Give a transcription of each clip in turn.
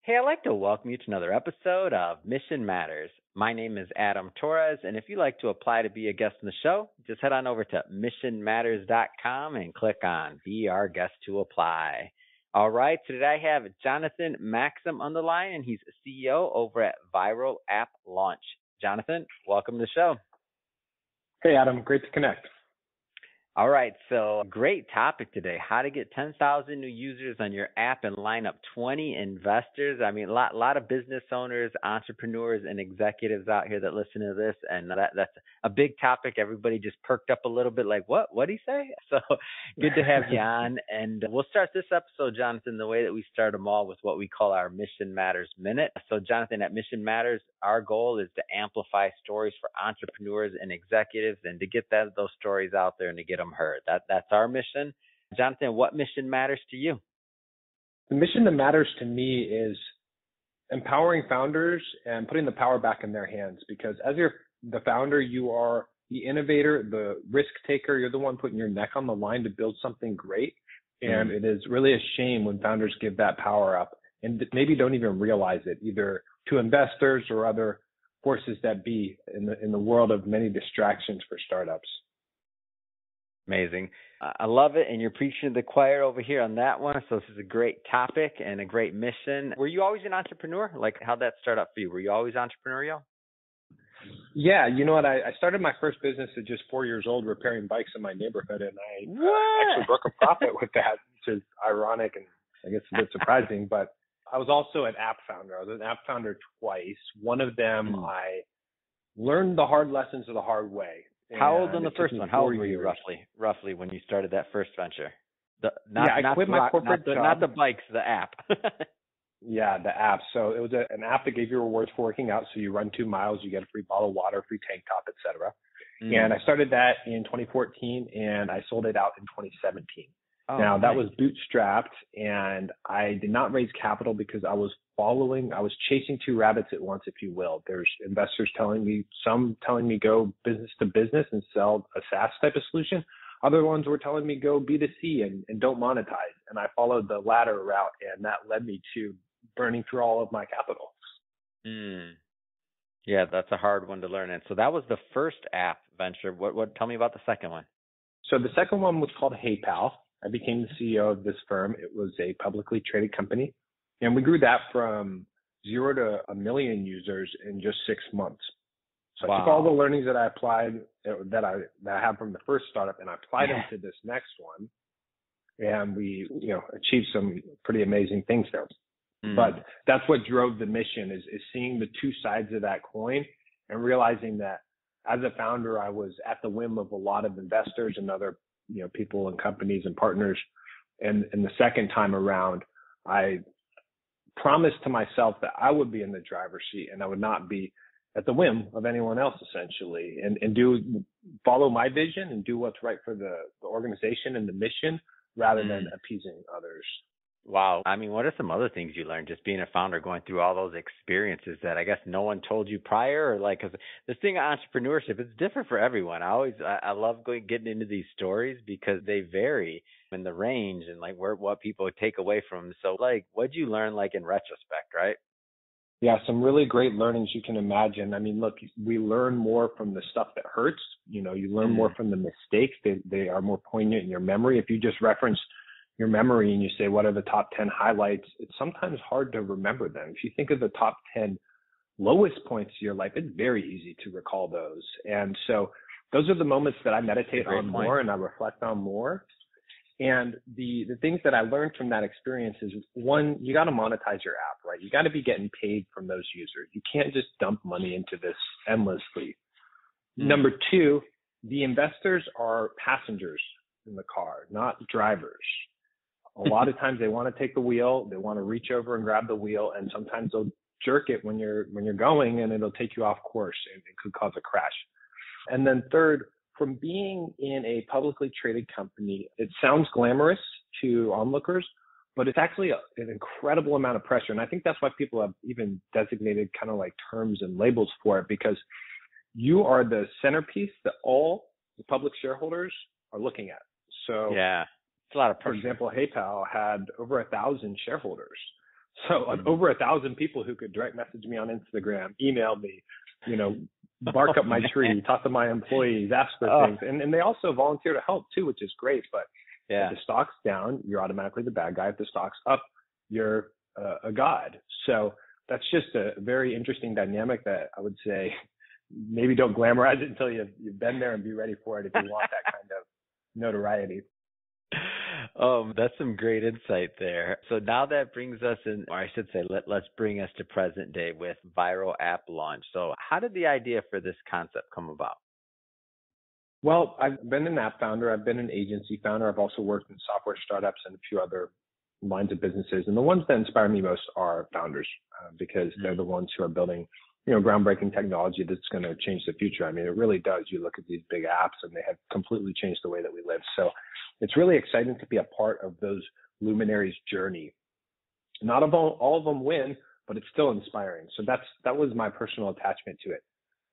Hey, I'd like to welcome you to another episode of Mission Matters. My name is Adam Torres, and if you'd like to apply to be a guest on the show, just head on over to missionmatters.com and click on Be Our Guest to Apply. All right, so today I have Jonathan Maxim on the line, and he's CEO over at Viral App Launch. Jonathan, welcome to the show. Hey, Adam. Great to connect. All right, so great topic today, how to get 10,000 new users on your app and line up 20 investors. I mean, a lot of business owners, entrepreneurs, and executives out here that listen to this, and that's a big topic. Everybody just perked up a little bit like, what'd he say? So good to have you on, and we'll start this episode, Jonathan, the way that we start them all with what we call our Mission Matters Minute. So, Jonathan, at Mission Matters, our goal is to amplify stories for entrepreneurs and executives and to get those stories out there and to get them heard. That's our mission. Jonathan, what mission matters to you? The mission that matters to me is empowering founders and putting the power back in their hands, because as you're the founder, you are the innovator, the risk taker. You're the one putting your neck on the line to build something great. And it is really a shame when founders give that power up and maybe don't even realize it, either to investors or other forces that be in the world of many distractions for startups. Amazing. I love it. And you're preaching to the choir over here on that one. So this is a great topic and a great mission. Were you always an entrepreneur? Like, how'd that start up for you? Were you always entrepreneurial? Yeah. You know what? I started my first business at just 4 years old, repairing bikes in my neighborhood. And I actually broke a profit with that, which is ironic and I guess a bit surprising. But I was also an app founder. I was an app founder twice. One of them, I learned the hard lessons of the hard way. How old on the first one? How old were you roughly when you started that first venture? I quit my corporate job. Not the bikes, the app. Yeah, the app. So it was an app that gave you rewards for working out. So you run 2 miles, you get a free bottle of water, free tank top, etc. And I started that in 2014 and I sold it out in 2017. Oh, now, nice. That was bootstrapped, and I did not raise capital because I was chasing two rabbits at once, if you will. There's investors some telling me go business to business and sell a SaaS type of solution. Other ones were telling me go B2C and don't monetize. And I followed the latter route, and that led me to burning through all of my capital. Yeah, that's a hard one to learn. And so that was the first app venture. Tell me about the second one. So the second one was called HeyPal. I became the CEO of this firm. It was a publicly traded company, and we grew that from 0 to 1 million users in just 6 months. So I took all the learnings that I applied, that I have from the first startup, and I applied them to this next one, and we, achieved some pretty amazing things there. But that's what drove the mission is seeing the two sides of that coin and realizing that as a founder, I was at the whim of a lot of investors and other people and companies and partners. And the second time around, I promised to myself that I would be in the driver's seat and I would not be at the whim of anyone else, essentially, and follow my vision and do what's right for the organization and the mission rather than appeasing others. Wow. I mean, what are some other things you learned just being a founder, going through all those experiences that I guess no one told you prior? Or cause this thing of entrepreneurship, it's different for everyone. I love getting into these stories because they vary in the range and what people take away from them. So what'd you learn in retrospect, right? Yeah, some really great learnings you can imagine. I mean, look, we learn more from the stuff that hurts. You learn more from the mistakes. They are more poignant in your memory. If you just reference your memory and you say, what are the top 10 highlights? It's sometimes hard to remember them. If you think of the top 10 lowest points of your life, it's very easy to recall those. And so those are the moments that I meditate on more and I reflect on more. And the things that I learned from that experience is, one, you got to monetize your app, right? You got to be getting paid from those users. You can't just dump money into this endlessly. Number two, the investors are passengers in the car, not drivers. A lot of times they want to take the wheel, they want to reach over and grab the wheel, and sometimes they'll jerk it when you're going, and it'll take you off course and it could cause a crash. And then third, from being in a publicly traded company, it sounds glamorous to onlookers, but it's actually an incredible amount of pressure. And I think that's why people have even designated kind of terms and labels for it, because you are the centerpiece that all the public shareholders are looking at. So yeah. A lot of pressure. For example, HeyPal had over 1,000 shareholders. So over 1,000 people who could direct message me on Instagram, email me, bark up my tree, talk to my employees, ask for things. And they also volunteer to help too, which is great. But if the stock's down, you're automatically the bad guy. If the stock's up, you're a god. So that's just a very interesting dynamic that I would say maybe don't glamorize it until you've been there, and be ready for it if you want that kind of notoriety. That's some great insight there. So now that brings us in, or I should say, let's bring us to present day with Vyral App Launch. So how did the idea for this concept come about? Well, I've been an app founder. I've been an agency founder. I've also worked in software startups and a few other lines of businesses. And the ones that inspire me most are founders because they're the ones who are building, groundbreaking technology that's going to change the future. I mean, it really does. You look at these big apps and they have completely changed the way that we live. So it's really exciting to be a part of those luminaries' journey. Not all of them win, but it's still inspiring. So that was my personal attachment to it.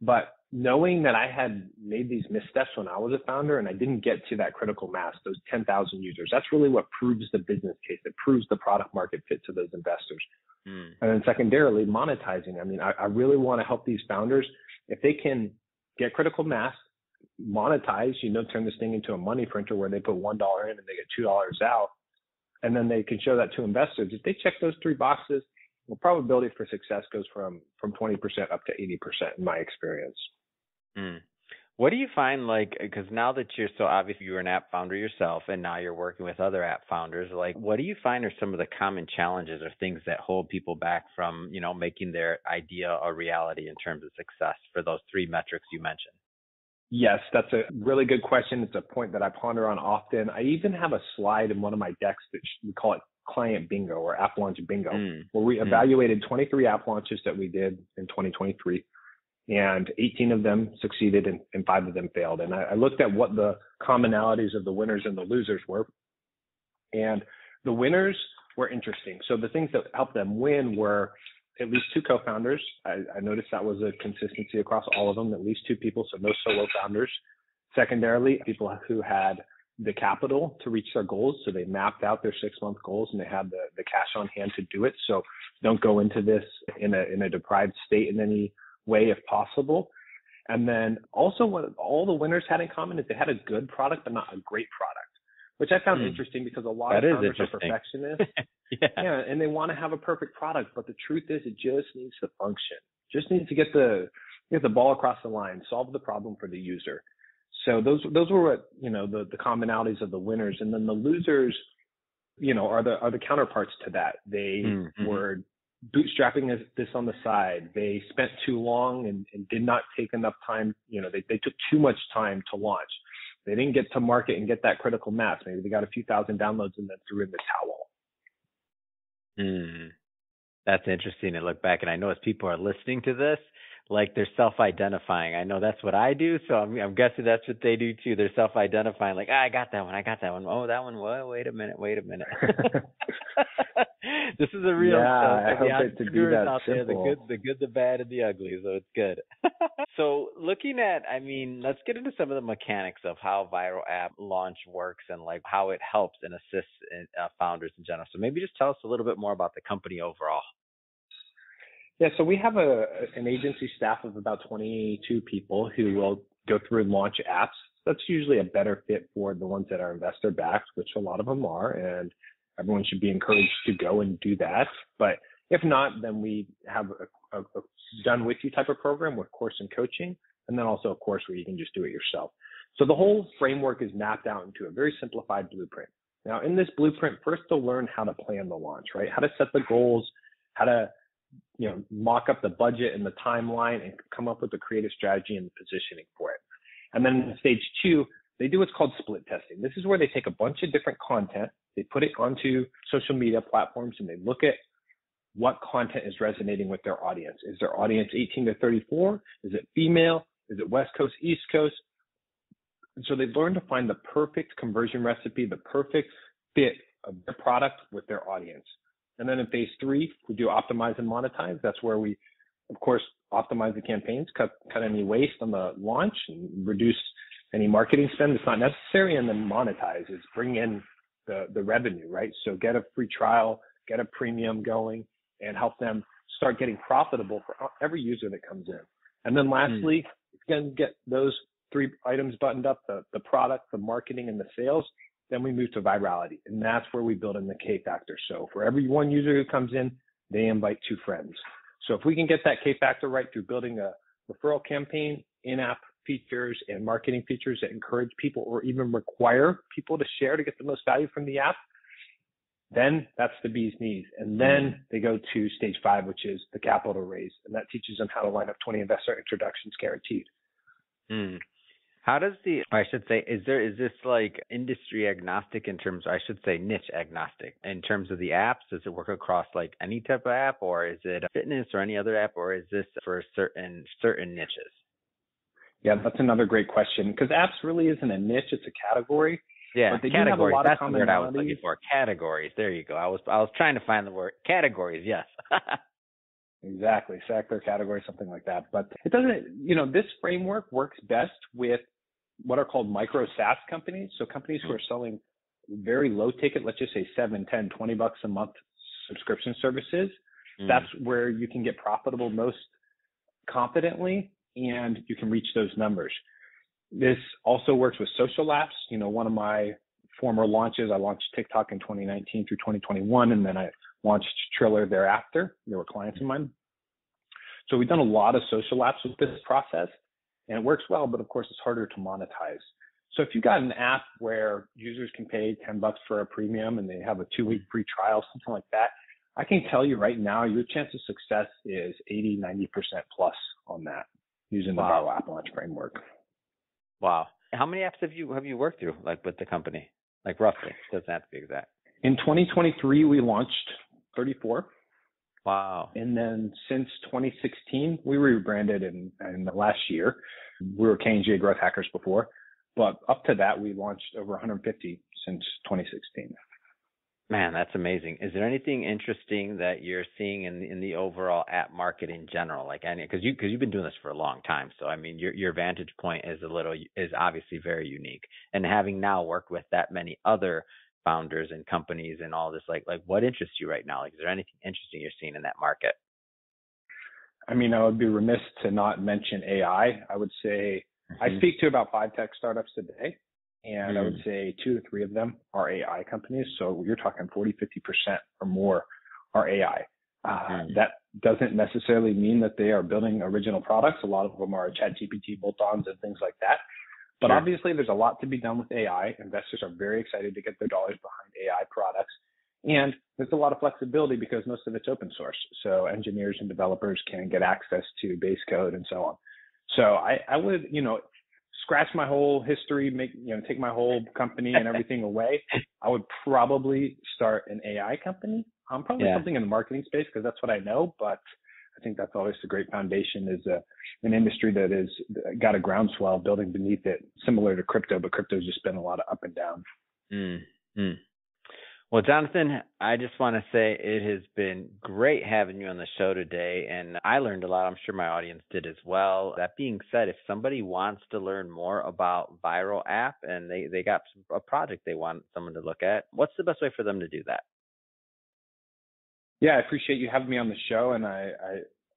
But knowing that I had made these missteps when I was a founder and I didn't get to that critical mass, those 10,000 users, that's really what proves the business case. It proves the product market fit to those investors. And then secondarily, monetizing. I mean, I really want to help these founders. If they can get critical mass, monetize, turn this thing into a money printer where they put $1 in and they get $2 out, and then they can show that to investors. If they check those three boxes, the probability for success goes from 20% up to 80% in my experience. What do you find, because now that you're so obviously you were an app founder yourself and now you're working with other app founders, what do you find are some of the common challenges or things that hold people back from, making their idea a reality in terms of success for those three metrics you mentioned? Yes, that's a really good question. It's a point that I ponder on often. I even have a slide in one of my decks that we call it Client Bingo or App Launch Bingo, where we evaluated 23 app launches that we did in 2023. And 18 of them succeeded and 5 of them failed. And I looked at what the commonalities of the winners and the losers were. And the winners were interesting. So the things that helped them win were at least 2 co-founders. I noticed that was a consistency across all of them, at least 2 people, so no solo founders. Secondarily, people who had the capital to reach their goals. So they mapped out their 6-month goals and they had the cash on hand to do it. So don't go into this in a deprived state in any way if possible. And then also what all the winners had in common is they had a good product but not a great product, which I found interesting because a lot of founders are perfectionists. Yeah, and they want to have a perfect product, but the truth is it just needs to function. Just needs to get the ball across the line, solve the problem for the user. So those were what, the commonalities of the winners. And then the losers, are the counterparts to that. They were bootstrapping this on the side. They spent too long and did not take enough time. They took too much time to launch. They didn't get to market and get that critical mass. Maybe they got a few thousand downloads and then threw in the towel. That's interesting to look back. And I know as people are listening to this, they're self-identifying. I know that's what I do, so I'm guessing that's what they do too. They're self-identifying, I got that one. Oh, that one. Whoa, wait a minute. This is a real stuff. I hope it to be that out simple. There, the good, the bad, and the ugly. So it's good. So looking at, let's get into some of the mechanics of how Vyral App Launch works and how it helps and assists founders in general. So maybe just tell us a little bit more about the company overall. Yeah, so we have an agency staff of about 22 people who will go through and launch apps. That's usually a better fit for the ones that are investor backed, which a lot of them are, and everyone should be encouraged to go and do that. But if not, then we have a done with you type of program with course and coaching, and then also a course where you can just do it yourself. So the whole framework is mapped out into a very simplified blueprint. Now, in this blueprint, first they'll learn how to plan the launch, right? How to set the goals, how to mock up the budget and the timeline and come up with the creative strategy and the positioning for it. And then in stage 2, they do what's called split testing. This is where they take a bunch of different content, they put it onto social media platforms, and they look at what content is resonating with their audience. Is their audience 18 to 34? Is it female? Is it West Coast, East Coast? And so they learn to find the perfect conversion recipe, the perfect fit of their product with their audience. And then in phase 3, we do optimize and monetize. That's where we, of course, optimize the campaigns, cut any waste on the launch, and reduce any marketing spend that's not necessary. And then monetize is bring in the revenue, right? So get a free trial, get a premium going, and help them start getting profitable for every user that comes in. And then lastly, if you can get those 3 items buttoned up, the product, the marketing, and the sales, then we move to virality. And that's where we build in the K factor. So for every one user who comes in, they invite 2 friends. So if we can get that K factor right through building a referral campaign, in-app features, and marketing features that encourage people or even require people to share to get the most value from the app, then that's the bee's knees. And then they go to stage 5, which is the capital raise. And that teaches them how to line up 20 investor introductions guaranteed. How does I should say, is this like industry agnostic in terms, I should say niche agnostic in terms of the apps? Does it work across like any type of app, or is it a fitness or any other app, or is this for certain niches? Yeah, that's another great question, because apps really isn't a niche, it's a category. Yeah, but they categories. Do have a lot that's of the word I was looking for. Categories. There you go. I was trying to find the word categories. Yes. Exactly. Sector, category, something like that. But it doesn't, this framework works best with what are called micro SaaS companies. So companies who are selling very low ticket, let's just say $7, $10, $20 a month subscription services. That's where you can get profitable most confidently, and you can reach those numbers. This also works with social apps. One of my former launches, I launched TikTok in 2019 through 2021, and then I launched Triller thereafter. They were clients of mine. So we've done a lot of social apps with this process, and it works well, but of course it's harder to monetize. So if you've got an app where users can pay $10 for a premium and they have a 2-week free trial, something like that, I can tell you right now, your chance of success is 80, 90% plus on that using the Viral App Launch framework. Wow. How many apps have you worked through, like with the company? Like roughly, it doesn't have to be exact. In 2023, we launched 34. Wow. And then since 2016, we rebranded in the last year. We were K&J Growth Hackers before, but up to that, we launched over 150 since 2016. Man, that's amazing. Is there anything interesting that you're seeing in the overall app market in general? Like, because you've been doing this for a long time, so I mean, your vantage point is obviously very unique. And having now worked with that many other founders and companies and all this, like what interests you right now? Like, is there anything interesting you're seeing in that market? I mean, I would be remiss to not mention AI. I would say I speak to about 5 tech startups a day. And I would say 2 to 3 of them are AI companies. So you're talking 40, 50% or more are AI. That doesn't necessarily mean that they are building original products. A lot of them are ChatGPT bolt-ons and things like that. But obviously, there's a lot to be done with AI. Investors are very excited to get their dollars behind AI products. And there's a lot of flexibility because most of it's open source. So engineers and developers can get access to base code and so on. So I would, scratch my whole history, take my whole company and everything away. I would probably start an AI company. Probably something in the marketing space because that's what I know. But I think that's always a great foundation, is an industry that is got a groundswell building beneath it, similar to crypto, but crypto's just been a lot of up and down. Well, Jonathan, I just want to say it has been great having you on the show today, and I learned a lot. I'm sure my audience did as well. That being said, if somebody wants to learn more about Viral App and they got a project they want someone to look at, what's the best way for them to do that? Yeah, I appreciate you having me on the show, and I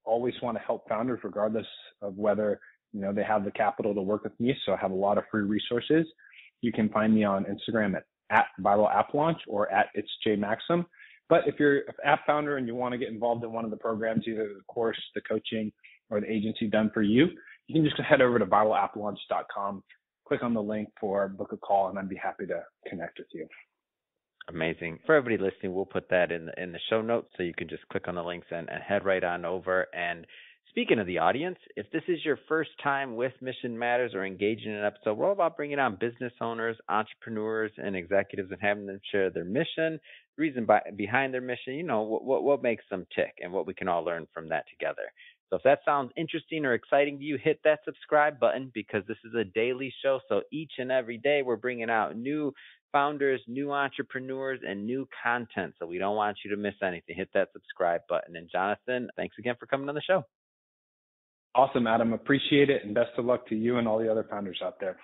always want to help founders regardless of whether they have the capital to work with me. So I have a lot of free resources. You can find me on Instagram at Viral App Launch or at It's J Maxim. But if you're an app founder and you want to get involved in one of the programs, either the course, the coaching, or the agency done for you, you can just head over to viralappalaunch.com, click on the link for book a call, and I'd be happy to connect with you. Amazing. For everybody listening, we'll put that in the show notes so you can just click on the links and head right on over. And speaking of the audience, if this is your first time with Mission Matters or engaging in an episode, we're all about bringing on business owners, entrepreneurs, and executives and having them share their mission, the reason behind their mission, what makes them tick and what we can all learn from that together. So if that sounds interesting or exciting to you, hit that subscribe button because this is a daily show. So each and every day we're bringing out new founders, new entrepreneurs, and new content. So we don't want you to miss anything. Hit that subscribe button. And Jonathan, thanks again for coming on the show. Awesome, Adam. Appreciate it. And best of luck to you and all the other founders out there.